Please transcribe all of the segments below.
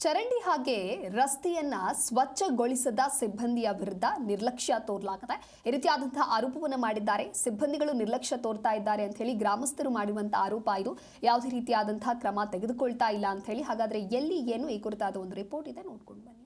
ಚರಂಡಿ ಹಾಗೆ ರಸ್ತೆಯನ್ನ ಸ್ವಚ್ಛಗೊಳಿಸದ ಸಿಬ್ಬಂದಿಯ ವಿರುದ್ಧ ನಿರ್ಲಕ್ಷ್ಯ ತೋರಲಾಗಿದೆ. ಈ ರೀತಿಯಾದಂತಹ ಆರೋಪವನ್ನು ಮಾಡಿದ್ದಾರೆ. ಸಿಬ್ಬಂದಿಗಳು ನಿರ್ಲಕ್ಷ್ಯ ತೋರ್ತಾ ಇದ್ದಾರೆ ಅಂತ ಹೇಳಿ ಗ್ರಾಮಸ್ಥರು ಮಾಡಿರುವಂತಹ ಆರೋಪ ಇದು. ಯಾವುದೇ ರೀತಿಯಾದಂತಹ ಕ್ರಮ ತೆಗೆದುಕೊಳ್ತಾ ಇಲ್ಲ ಅಂತ ಹೇಳಿ. ಹಾಗಾದ್ರೆ ಎಲ್ಲಿ ಏನು ಈ ಕುರಿತಾದ ಒಂದು ರಿಪೋರ್ಟ್ ಇದೆ, ನೋಡ್ಕೊಂಡು ಬನ್ನಿ.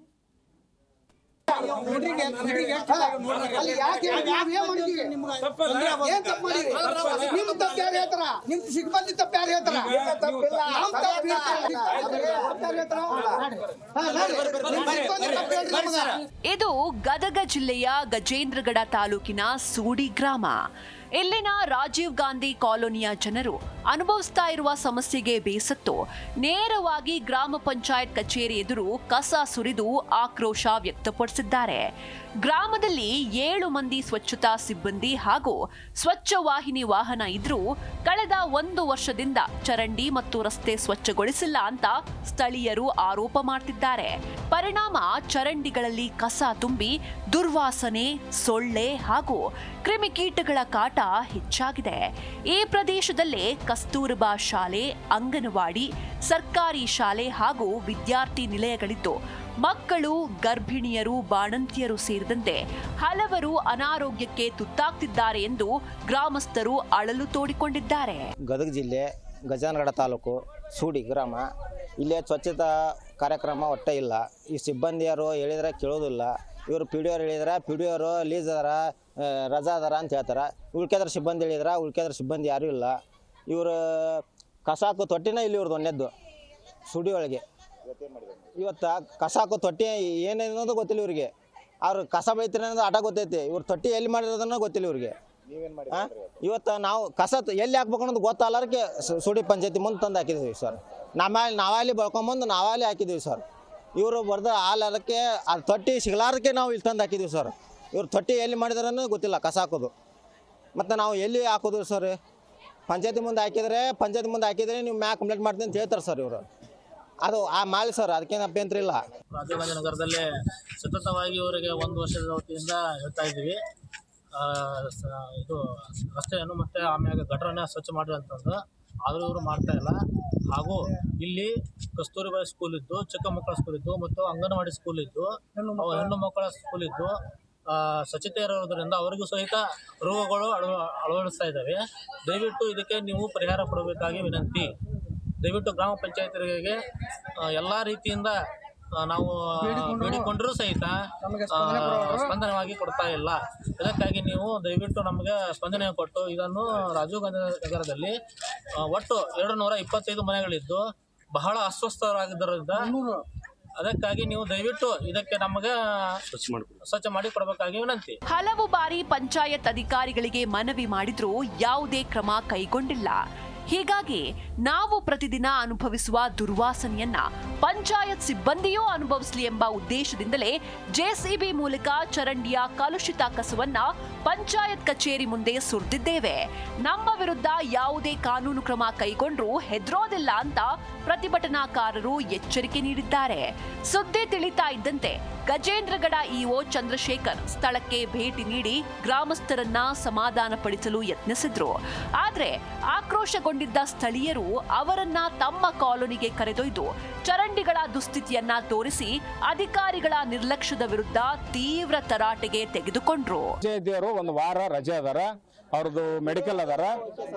ಇದು ಗದಗ ಜಿಲ್ಲೆಯ ಗಜೇಂದ್ರಗಡ ತಾಲೂಕಿನ ಸೂಡಿ ಗ್ರಾಮ. ಇಲ್ಲಿನ ರಾಜೀವ್ ಗಾಂಧಿ ಕಾಲೋನಿಯ ಜನರು ಅನುಭವಿಸ್ತಾ ಇರುವ ಸಮಸ್ಯೆಗೆ ಬೇಸತ್ತು ನೇರವಾಗಿ ಗ್ರಾಮ ಪಂಚಾಯತ್ ಕಚೇರಿ ಎದುರು ಕಸ ಸುರಿದು ಆಕ್ರೋಶ ವ್ಯಕ್ತಪಡಿಸಿದ್ದಾರೆ. ಗ್ರಾಮದಲ್ಲಿ 7 ಮಂದಿ ಸ್ವಚ್ಛತಾ ಸಿಬ್ಬಂದಿ ಹಾಗೂ ಸ್ವಚ್ಛ ವಾಹಿನಿ ವಾಹನ ಇದ್ರೂ ಕಳೆದ 1 ವರ್ಷದಿಂದ ಚರಂಡಿ ಮತ್ತು ರಸ್ತೆ ಸ್ವಚ್ಛಗೊಳಿಸಿಲ್ಲ ಅಂತ ಸ್ಥಳೀಯರು ಆರೋಪ ಮಾಡ್ತಿದ್ದಾರೆ. ಪರಿಣಾಮ ಚರಂಡಿಗಳಲ್ಲಿ ಕಸ ತುಂಬಿ ದುರ್ವಾಸನೆ, ಸೊಳ್ಳೆ ಹಾಗೂ ಕ್ರಿಮಿಕೀಟಗಳ ಕಾಟ ಹೆಚ್ಚಾಗಿದೆ. ಈ ಪ್ರದೇಶದಲ್ಲೇ ಕಸ್ತೂರಬಾ ಶಾಲೆ, ಅಂಗನವಾಡಿ, ಸರ್ಕಾರಿ ಶಾಲೆ ಹಾಗೂ ವಿದ್ಯಾರ್ಥಿ ನಿಲಯಗಳಿದ್ದು ಮಕ್ಕಳು, ಗರ್ಭಿಣಿಯರು, ಬಾಣಂತಿಯರು ಸೇರಿದಂತೆ ಹಲವರು ಅನಾರೋಗ್ಯಕ್ಕೆ ತುತ್ತಾಗ್ತಿದ್ದಾರೆ ಎಂದು ಗ್ರಾಮಸ್ಥರು ಅಳಲು ತೋಡಿಕೊಂಡಿದ್ದಾರೆ. ಗದಗ ಜಿಲ್ಲೆ ಗಜೇಂದ್ರಗಡ ತಾಲೂಕು ಸೂಡಿ ಗ್ರಾಮ. ಇಲ್ಲೇ ಸ್ವಚ್ಛತಾ ಕಾರ್ಯಕ್ರಮ ಒಟ್ಟೆ ಇಲ್ಲ. ಈ ಸಿಬ್ಬಂದಿಯರು ಹೇಳಿದ್ರೆ ಕೇಳೋದಿಲ್ಲ. ಇವರು ಪಿ ಡಿ ಅವ್ರು ಹೇಳಿದ್ರೆ ಪಿ ಡಿ ಅವರು ಲೀಸ್ ಅದಾರ, ರಜಾ ಅದಾರ ಅಂತ ಹೇಳ್ತಾರೆ. ಉಳ್ಕೆದ್ರ ಸಿಬ್ಬಂದಿ ಹೇಳಿದ್ರೆ ಉಳ್ಕೆದ್ರ ಸಿಬ್ಬಂದಿ ಯಾರೂ ಇಲ್ಲ. ಇವರು ಕಸಾಕು ತೊಟ್ಟಿನ ಇಲ್ಲಿ ಇವ್ರದ್ದು ಒಂದೇದ್ದು ಸುಡಿ ಒಳಗೆ. ಇವತ್ತು ಕಸಾಕು ತೊಟ್ಟಿ ಏನೇನೋದು ಗೊತ್ತಿಲ್ಲ ಇವ್ರಿಗೆ. ಅವ್ರು ಕಸ ಬೆಳಿತಾರೆ ಅನ್ನೋದು ಆಟ ಗೊತ್ತೈತಿ. ಇವ್ರು ತೊಟ್ಟಿ ಎಲ್ಲಿ ಮಾಡಿರೋದನ್ನ ಗೊತ್ತಿಲ್ಲ ಇವ್ರಿಗೆ. ಇವತ್ತು ನಾವು ಕಸ ಎಲ್ಲಿ ಹಾಕ್ಬೇಕು ಅನ್ನೋದು ಗೊತ್ತಲ್ಲಕ್ಕೆ ಸುಡಿ ಪಂಚಾಯತಿ ಮುಂದೆ ತಂದು ಹಾಕಿದ್ದೀವಿ ಸರ್. ನಾವಲ್ಲಿ ಬಳ್ಕೊಂಬಂದು ನಾವಲ್ಲಿ ಹಾಕಿದ್ದೀವಿ ಸರ್. ಇವರು ಬರ್ದ ಹಾಲಕ್ಕೆ ಅದು ತೊಟ್ಟಿ ಸಿಗಲಾರಕ್ಕೆ ನಾವು ಇಲ್ಲಿ ತಂದು ಹಾಕಿದ್ದೀವಿ ಸರ್. ಇವ್ರು ತೊಟ್ಟಿ ಎಲ್ಲಿ ಮಾಡಿದಾರನ್ನೋ ಗೊತ್ತಿಲ್ಲ ಕಸ ಹಾಕೋದು. ಮತ್ತು ನಾವು ಎಲ್ಲಿ ಹಾಕೋದು ಸರ್? ಪಂಚಾಯತಿ ಮುಂದೆ ಹಾಕಿದರೆ ನೀವು ಮ್ಯಾಕ್ ಕಂಪ್ಲೇಂಟ್ ಮಾಡ್ತೀನಿ ಅಂತ ಹೇಳ್ತಾರೆ ಸರ್ ಇವರು. ಅದು ಆ ಮಾಲಿ ಸರ್, ಅದಕ್ಕೇನು ಅಭ್ಯಂತರ ಇಲ್ಲ. ರಾಜೀವ್ ಗಾಂಧಿ ನಗರದಲ್ಲಿ ಸತತವಾಗಿ ಇವರಿಗೆ 1 ವರ್ಷದ ವತಿಯಿಂದ ಹೇಳ್ತಾ ಇದ್ದೀವಿ. ಇದು ರಸ್ತೆಯನ್ನು ಮತ್ತು ಆಮೇಲೆ ಗಟರನ್ನ ಸ್ವಚ್ಛ ಮಾಡಿರೋಂಥದ್ದು, ಆದರೂ ಇವರು ಮಾಡ್ತಾ ಇಲ್ಲ. ಹಾಗೂ ಇಲ್ಲಿ ಕಸ್ತೂರಿಬಾ ಸ್ಕೂಲ್ ಇದ್ದು, ಚಿಕ್ಕ ಮಕ್ಕಳ ಸ್ಕೂಲ್ ಇದ್ದು ಮತ್ತು ಅಂಗನವಾಡಿ ಸ್ಕೂಲ್ ಇದ್ದು, ಹೆಣ್ಣು ಮಕ್ಕಳ ಸ್ಕೂಲ್ ಇದ್ದು ಸ್ವಚ್ಛತೆ ಇರೋದ್ರಿಂದ ಅವರಿಗೂ ಸಹಿತ ರೋಗಗಳು ಅಳವಡಿಸ್ತಾ ಇದ್ದಾವೆ. ದಯವಿಟ್ಟು ಇದಕ್ಕೆ ನೀವು ಪರಿಹಾರ ಕೊಡಬೇಕಾಗಿ ವಿನಂತಿ. ದಯವಿಟ್ಟು ಗ್ರಾಮ ಪಂಚಾಯತ್ಗಳಿಗೆ ಎಲ್ಲ ರೀತಿಯಿಂದ ನಾವು ಬೇಡಿಕೊಂಡರೂ ಸಹಿತ ಸ್ಪಂದನವಾಗಿ ಕೊಡ್ತಾ ಇಲ್ಲ. ಇದಕ್ಕಾಗಿ ನೀವು ದಯವಿಟ್ಟು ನಮಗೆ ಸ್ಪಂದನೆ ಕೊಟ್ಟು ಇದನ್ನು ರಾಜೀವ್ ಗಾಂಧಿ ನಗರದಲ್ಲಿ ಒಟ್ಟು 225 ಮನೆಗಳಿದ್ದು ಬಹಳ ಅಸ್ವಸ್ಥರಾಗಿದ್ದರಿಂದ ಅದಕ್ಕಾಗಿ ನೀವು ದಯವಿಟ್ಟು ಇದಕ್ಕೆ ನಮಗೆ ಸ್ವಚ್ಛ ಮಾಡಿ ಕೊಡಬೇಕಾಗಿ ವಿನಂತಿ. ಹಲವು ಬಾರಿ ಪಂಚಾಯತ್ ಅಧಿಕಾರಿಗಳಿಗೆ ಮನವಿ ಮಾಡಿದ್ರೂ ಯಾವುದೇ ಕ್ರಮ ಕೈಗೊಂಡಿಲ್ಲ. ಹೀಗಾಗಿ ನಾವು ಪ್ರತಿದಿನ ಅನುಭವಿಸುವ ದುರ್ವಾಸನೆಯನ್ನ ಪಂಚಾಯತ್ ಸಿಬ್ಬಂದಿಯೂ ಅನುಭವಿಸಲಿ ಎಂಬ ಉದ್ದೇಶದಿಂದಲೇ ಜೆಸಿಬಿ ಮೂಲಕ ಚರಂಡಿಯ ಕಲುಷಿತ ಕಸವನ್ನ ಪಂಚಾಯತ್ ಕಚೇರಿ ಮುಂದೆ ಸುರಿದಿದ್ದೇವೆ. ನಮ್ಮ ವಿರುದ್ಧ ಯಾವುದೇ ಕಾನೂನು ಕ್ರಮ ಕೈಗೊಂಡ್ರೂ ಹೆದರೋದಿಲ್ಲ ಅಂತ ಪ್ರತಿಭಟನಾಕಾರರು ಎಚ್ಚರಿಕೆ ನೀಡಿದ್ದಾರೆ. ಸುದ್ದಿ ತಿಳಿತಾ ಇದ್ದಂತೆ ಗಜೇಂದ್ರಗಡ ಇಒ ಚಂದ್ರಶೇಖರ್ ಸ್ಥಳಕ್ಕೆ ಭೇಟಿ ನೀಡಿ ಗ್ರಾಮಸ್ಥರನ್ನ ಸಮಾಧಾನಪಡಿಸಲು ಯತ್ನಿಸಿದ್ರು. ಆದ್ರೆ ಆಕ್ರೋಶಗೊಂಡಿದ್ದ ಸ್ಥಳೀಯರು ಅವರನ್ನ ತಮ್ಮ ಕಾಲೋನಿಗೆ ಕರೆದೊಯ್ದು ಚರಂಡಿಗಳ ದುಸ್ಥಿತಿಯನ್ನ ತೋರಿಸಿ ಅಧಿಕಾರಿಗಳ ನಿರ್ಲಕ್ಷ್ಯದ ವಿರುದ್ಧ ತೀವ್ರ ತರಾಟೆಗೆ ತೆಗೆದುಕೊಂಡ್ರು. ಒಂದು ವಾರ ರಜೆ ಅದಾರ, ಅವ್ರದ್ದು ಮೆಡಿಕಲ್ ಅದಾರ,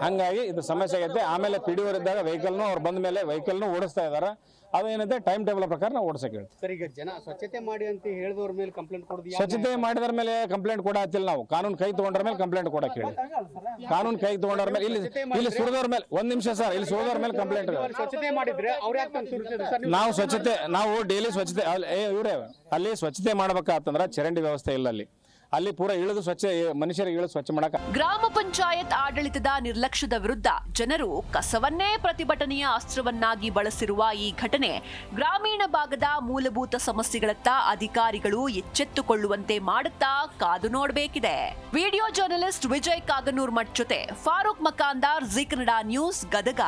ಹಂಗಾಗಿ ಇದು ಸಮಸ್ಯೆ ಆಗೈತೆ. ಆಮೇಲೆ ಪಿ ಡಿ ಓರ್ ಇದ್ದಾಗ ವೆಹಿಕಲ್ನು ಅವ್ರು ಬಂದ ಮೇಲೆ ವೆಹಿಕಲ್ನು ಓಡಿಸ್ತಾ ಇದಾರೆ. ಅದೇನಿದೆ ಟೈಮ್ ಟೇಬಲ್ ಪ್ರಕಾರ ನಾವು ಓಡಿಸಕ್ಕೆ ಹೇಳ್ತೀವಿ ಸರ್. ಈಗ ಜನ ಸ್ವಚ್ಛತೆ ಮಾಡಿ ಅಂತ ಹೇಳಿದವ್ರ ಮೇಲೆ ಕಂಪ್ಲೇಂಟ್ ಕೊಡೋದು, ಸ್ವಚ್ಛತೆ ಮಾಡಿದ್ರ ಮೇಲೆ ಕಂಪ್ಲೇಂಟ್ ಕೊಡತ್ತಿಲ್ಲ ನಾವು. ಕಾನೂನು ಕೈ ತಗೊಂಡ್ರ ಮೇಲೆ ಕಂಪ್ಲೇಂಟ್ ಕೊಡಕ್ಕೆ ಹೇಳಿ. ಕಾನೂನು ಕೈ ತಗೊಂಡ್ರ ಮೇಲೆ ಇಲ್ಲಿ ಸುರಿದವ್ರ ಮೇಲೆ 1 ನಿಮಿಷ ಸರ್, ಇಲ್ಲಿ ಸುರಿದವ್ರ ಮೇಲೆ ಕಂಪ್ಲೇಂಟ್. ಸ್ವಚ್ಛತೆ ಮಾಡಿದ್ರೆ ಅವ್ರು ಯಾಕೆ ಸುರಿಸಿದ್ರು ಸರ್? ನಾವು ಡೈಲಿ ಸ್ವಚ್ಛತೆ ಇವ್ರೆ ಅಲ್ಲಿ ಸ್ವಚ್ಛತೆ ಮಾಡ್ಬೇಕಾತಂದ್ರ ಚರಂಡಿ ವ್ಯವಸ್ಥೆ ಇಲ್ಲ ಅಲ್ಲಿ ಪೂರ ಇಳಿದು ಮನುಷ್ಯರಿಗೆ ಇಳಿದು ಸ್ವಚ್ಛ ಮಾಡಕ. ಗ್ರಾಮ ಪಂಚಾಯತ್ ಆಡಳಿತದ ನಿರ್ಲಕ್ಷ್ಯದ ವಿರುದ್ಧ ಜನರು ಕಸವನ್ನೇ ಪ್ರತಿಭಟನೆಯ ಅಸ್ತ್ರವನ್ನಾಗಿ ಬಳಸಿರುವ ಈ ಘಟನೆ ಗ್ರಾಮೀಣ ಭಾಗದ ಮೂಲಭೂತ ಸಮಸ್ಯೆಗಳತ್ತ ಅಧಿಕಾರಿಗಳು ಎಚ್ಚೆತ್ತುಕೊಳ್ಳುವಂತೆ ಮಾಡುತ್ತಾ ಕಾದು ನೋಡಬೇಕಿದೆ. ವಿಡಿಯೋ ಜರ್ನಲಿಸ್ಟ್ ವಿಜಯ್ ಕಾಗನೂರ್ ಮಠ್ ಜೊತೆ ಫಾರೂಕ್ ಮಕಾಂದಾರ್, ಜೀ ಕನ್ನಡ ನ್ಯೂಸ್, ಗದಗ.